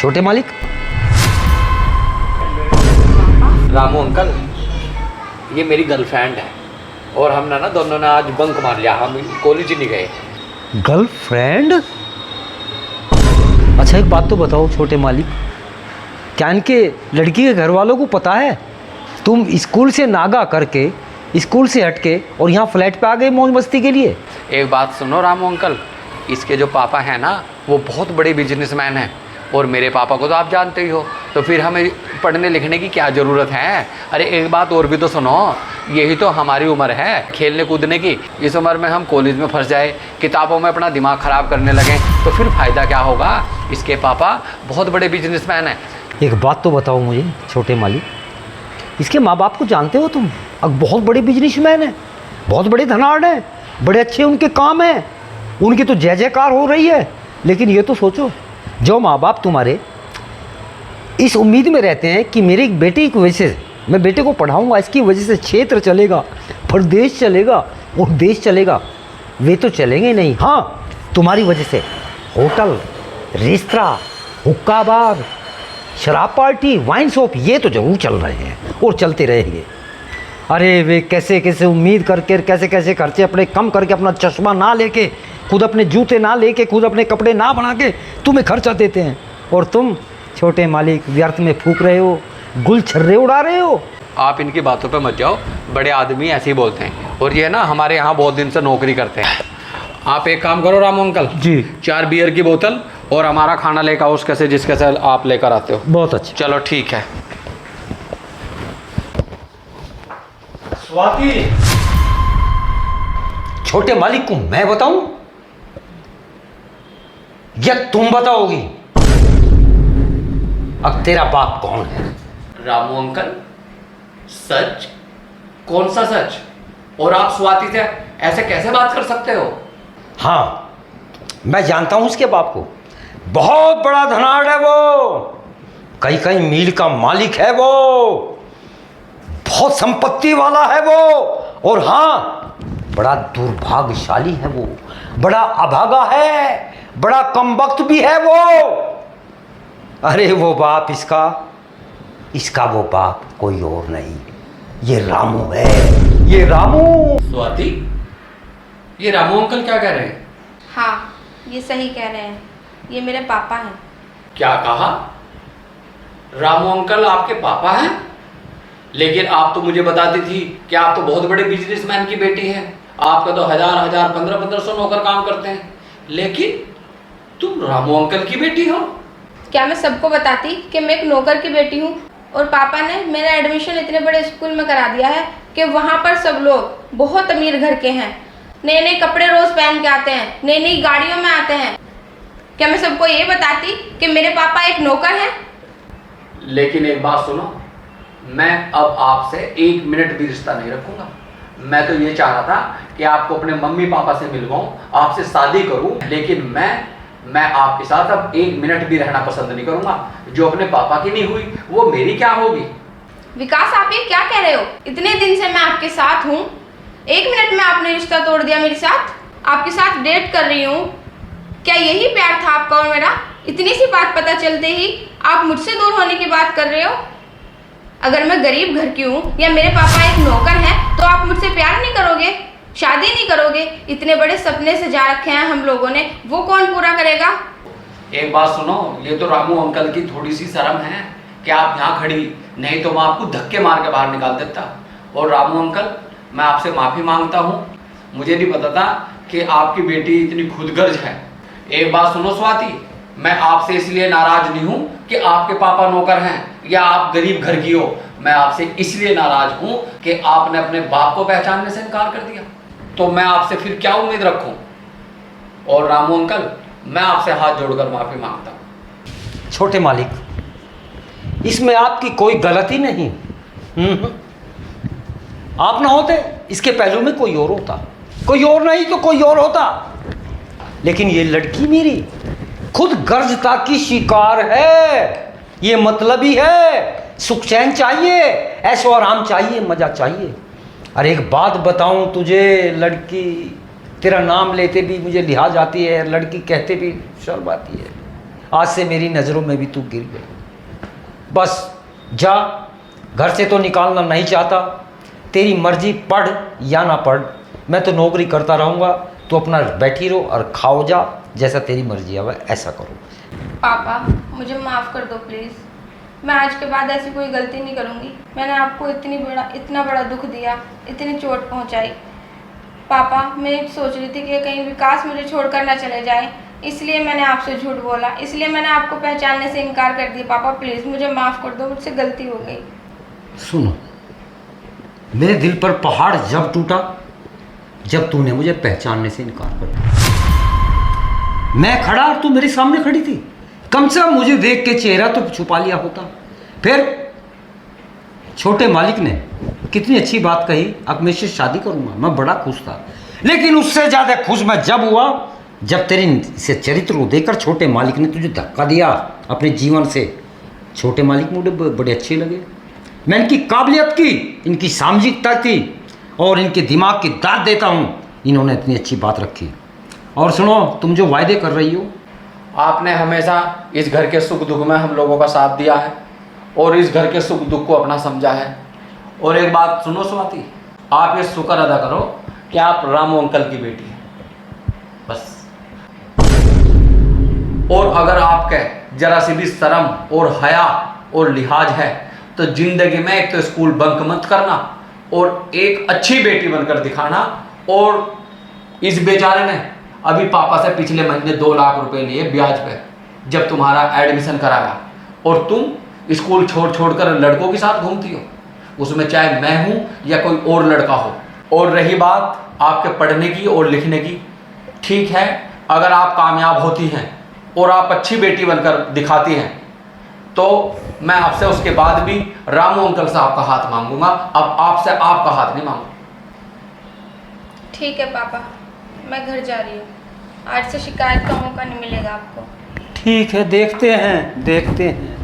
छोटे मालिक। रामू अंकल, ये मेरी गर्लफ्रेंड है और हमने ना दोनों ने आज बंक मार लिया, हम कॉलेज ही नहीं गए। गर्लफ्रेंड? अच्छा एक बात तो बताओ छोटे मालिक, क्या इनके लड़की के घर वालों को पता है तुम स्कूल से नागा करके, स्कूल से हटके और यहाँ फ्लैट पे आ गए मौज मस्ती के लिए? एक बात सुनो रामू अंकल, इसके जो पापा हैं ना वो बहुत बड़े बिजनेसमैन हैं और मेरे पापा को तो आप जानते ही हो, तो फिर हमें पढ़ने लिखने की क्या ज़रूरत है। अरे एक बात और भी तो सुनो, यही तो हमारी उम्र है खेलने कूदने की। इस उम्र में हम कॉलेज में फंस जाए, किताबों में अपना दिमाग ख़राब करने लगें तो फिर फ़ायदा क्या होगा। इसके पापा बहुत बड़े बिजनेसमैन हैं। एक बात तो बताओ मुझे छोटे मालिक, इसके माँ बाप को जानते हो तुम? अब बहुत बड़े बिजनेसमैन हैं, बहुत बड़े धनाढ़ हैं, बड़े अच्छे उनके काम हैं, उनकी तो जय जयकार हो रही है। लेकिन ये तो सोचो, जो माँ बाप तुम्हारे इस उम्मीद में रहते हैं कि मेरी बेटी की वजह से मैं बेटे को पढ़ाऊंगा, इसकी वजह से क्षेत्र चलेगा, प्रदेश चलेगा और देश चलेगा, वे तो चलेंगे नहीं। हाँ, तुम्हारी वजह से होटल, रेस्तरां, हुक्का बार, शराब पार्टी, वाइन शॉप ये तो जरूर चल रहे हैं और चलते रहेंगे। अरे वे कैसे कैसे उम्मीद करके, कैसे कैसे खर्चे अपने कम करके, अपना चश्मा ना लेके, खुद अपने जूते ना लेके, खुद अपने कपड़े ना बना के तुम्हें खर्चा देते हैं, और तुम छोटे मालिक व्यर्थ में फूक रहे हो, गुल छर्रे उड़ा रहे हो। आप इनकी बातों पे मत जाओ, बड़े आदमी ऐसे ही बोलते हैं और ये ना हमारे यहाँ बहुत दिन से नौकरी करते हैं। आप एक काम करो रामू अंकल जी, 4 बियर की बोतल और हमारा खाना लेकर आओ, उसके से जिसके से आप लेकर आते हो। बहुत अच्छा। चलो ठीक है। स्वाति, छोटे मालिक को मैं बताऊं या तुम बताओगी? अब तेरा बाप कौन है? रामू अंकल, सच? कौन सा सच? और आप स्वाति से ऐसे कैसे बात कर सकते हो? हाँ, मैं जानता हूं उसके बाप को, बहुत बड़ा धनाढ़ है वो, कई कई मील का मालिक है वो, बहुत संपत्ति वाला है वो, और हाँ बड़ा दुर्भाग्यशाली है वो, बड़ा अभागा है, बड़ा कमबख्त भी है वो। अरे वो बाप इसका वो बाप कोई और नहीं, ये रामू है, ये रामू। स्वाति, ये रामू अंकल क्या कह रहे हैं? हाँ, ये सही कह रहे हैं, ये मेरे पापा हैं। क्या कहा? रामू अंकल आपके पापा हैं? लेकिन आप तो मुझे बताती थी कि आप तो बहुत बड़े बिजनेसमैन की बेटी हैं, आपका तो 1000 1500 नौकर काम करते हैं, लेकिन तुम रामू अंकल की बेटी हो? क्या मैं सबको बताती कि मैं एक नौकर की बेटी हूँ? और पापा ने मेरा एडमिशन इतने बड़े स्कूल में करा दिया है कि वहाँ पर सब लोग बहुत अमीर घर के हैं, नए नए कपड़े रोज पहन के आते हैं, नई नई गाड़ियों में आते हैं। क्या मैं सबको ये बताती कि मेरे पापा एक नौकर हैं? लेकिन एक बात सुनो, मैं अब आपसे 1 मिनट भी रिश्ता नहीं रखूंगा। मैं तो ये चाह रहा था कि आपको अपने मम्मी पापा से मिलवाऊं, आपसे शादी करूं, लेकिन मैं आपके साथ अब 1 मिनट भी रहना पसंद नहीं करूंगा। जो अपने पापा की नहीं हुई वो मेरी क्या होगी? विकास, आप ये क्या कह रहे हो? इतने दिन से मैं आपके साथ हूँ, 1 मिनट में आपने रिश्ता तोड़ दिया मेरे साथ। आपके साथ डेट कर रही हूँ, क्या यही प्यार था आपका और मेरा? इतनी सी बात पता चलते ही आप मुझसे दूर होने की बात कर रहे हो। अगर मैं गरीब घर की हूँ या मेरे पापा एक नौकर हैं तो आप मुझसे प्यार नहीं करोगे, शादी नहीं करोगे? इतने बड़े सपने सजा रखे हैं हम लोगों ने, वो कौन पूरा करेगा? एक बात सुनो, ये तो रामू अंकल की थोड़ी सी शर्म है कि आप यहाँ खड़ी, नहीं तो मैं आपको धक्के मार के बाहर निकाल देता। और रामू अंकल, मैं आपसे माफ़ी मांगता हूँ, मुझे नहीं पता था कि आपकी बेटी इतनी खुदगर्ज है। एक बात सुनो स्वाति, मैं आपसे इसलिए नाराज नहीं हूँ कि आपके पापा नौकर हैं या आप गरीब घर की हो, मैं आपसे इसलिए नाराज हूँ कि आपने अपने बाप को पहचानने से इनकार कर दिया। तो मैं आपसे फिर क्या उम्मीद रखूँ? और रामू अंकल, मैं आपसे हाथ जोड़कर माफ़ी मांगता हूँ। छोटे मालिक, इसमें आपकी कोई गलती नहीं। आप ना होते, इसके पहलू में कोई और होता, कोई और नहीं तो कोई और होता। लेकिन ये लड़की मेरी खुद गर्जता की शिकार है, ये मतलबी है, सुख चैन चाहिए, ऐशो आराम चाहिए, मजा चाहिए। अरे एक बात बताऊं तुझे, लड़की, तेरा नाम लेते भी मुझे लिहाज आती है, लड़की कहते भी शर्म आती है। आज से मेरी नज़रों में भी तू गिर गई। बस जा, घर से तो निकालना नहीं चाहता, तेरी मर्जी, पढ़ या ना पढ़, मैं तो नौकरी करता रहूँगा, तो अपना बैठी रहो और खाओ जा, जैसा तेरी मर्जी आवे ऐसा करो। पापा मुझे माफ़ कर दो प्लीज़, मैं आज के बाद ऐसी कोई गलती नहीं करूँगी। मैंने आपको इतना बड़ा दुख दिया, इतनी चोट पहुँचाई। पापा मैं सोच रही थी कि कहीं विकास मुझे छोड़कर ना चले जाए, इसलिए मैंने आपसे झूठ बोला, इसलिए मैंने आपको पहचानने से इनकार कर दिया। पापा प्लीज़ मुझे माफ़ कर दो, मुझसे गलती हो गई। सुनो, मेरे दिल पर पहाड़ जब टूटा जब तूने मुझे पहचानने से इनकार कर दिया। मैं खड़ा और तू मेरे सामने खड़ी थी, कम से कम मुझे देख के चेहरा तो छुपा लिया होता। फिर छोटे मालिक ने कितनी अच्छी बात कही, अब मैं इससे शादी करूंगा, मैं बड़ा खुश था। लेकिन उससे ज़्यादा खुश मैं जब हुआ जब तेरे से चरित्र को देखकर छोटे मालिक ने तुझे धक्का दिया अपने जीवन से। छोटे मालिक मुझे बड़े अच्छे लगे, मैं इनकी काबिलियत की, इनकी सामाजिकता की और इनके दिमाग की दाद देता हूँ, इन्होंने इतनी अच्छी बात रखी। और सुनो, तुम जो वायदे कर रही हो, आपने हमेशा इस घर के सुख दुख में हम लोगों का साथ दिया है और इस घर के सुख दुख को अपना समझा है। और एक बात सुनो स्वाति, आप ये शुक्र अदा करो कि आप रामू अंकल की बेटी हैं, बस। और अगर आपके जरा सी भी शर्म और हया और लिहाज है तो जिंदगी में एक तो स्कूल बंक मत करना और एक अच्छी बेटी बनकर दिखाना। और इस बेचारे ने अभी पापा से पिछले महीने 2 लाख रुपए लिए ब्याज पे, जब तुम्हारा एडमिशन कराया, और तुम स्कूल छोड़ कर लड़कों के साथ घूमती हो, उसमें चाहे मैं हूं या कोई और लड़का हो। और रही बात आपके पढ़ने की और लिखने की, ठीक है, अगर आप कामयाब होती हैं और आप अच्छी बेटी बनकर दिखाती हैं तो मैं आपसे उसके बाद भी रामू अंकल से आपका हाथ मांगूंगा, अब आपसे आपका हाथ नहीं मांगूंगा। ठीक है पापा, मैं घर जा रही हूँ, आज से शिकायत का मौका नहीं मिलेगा आपको। ठीक है, देखते हैं।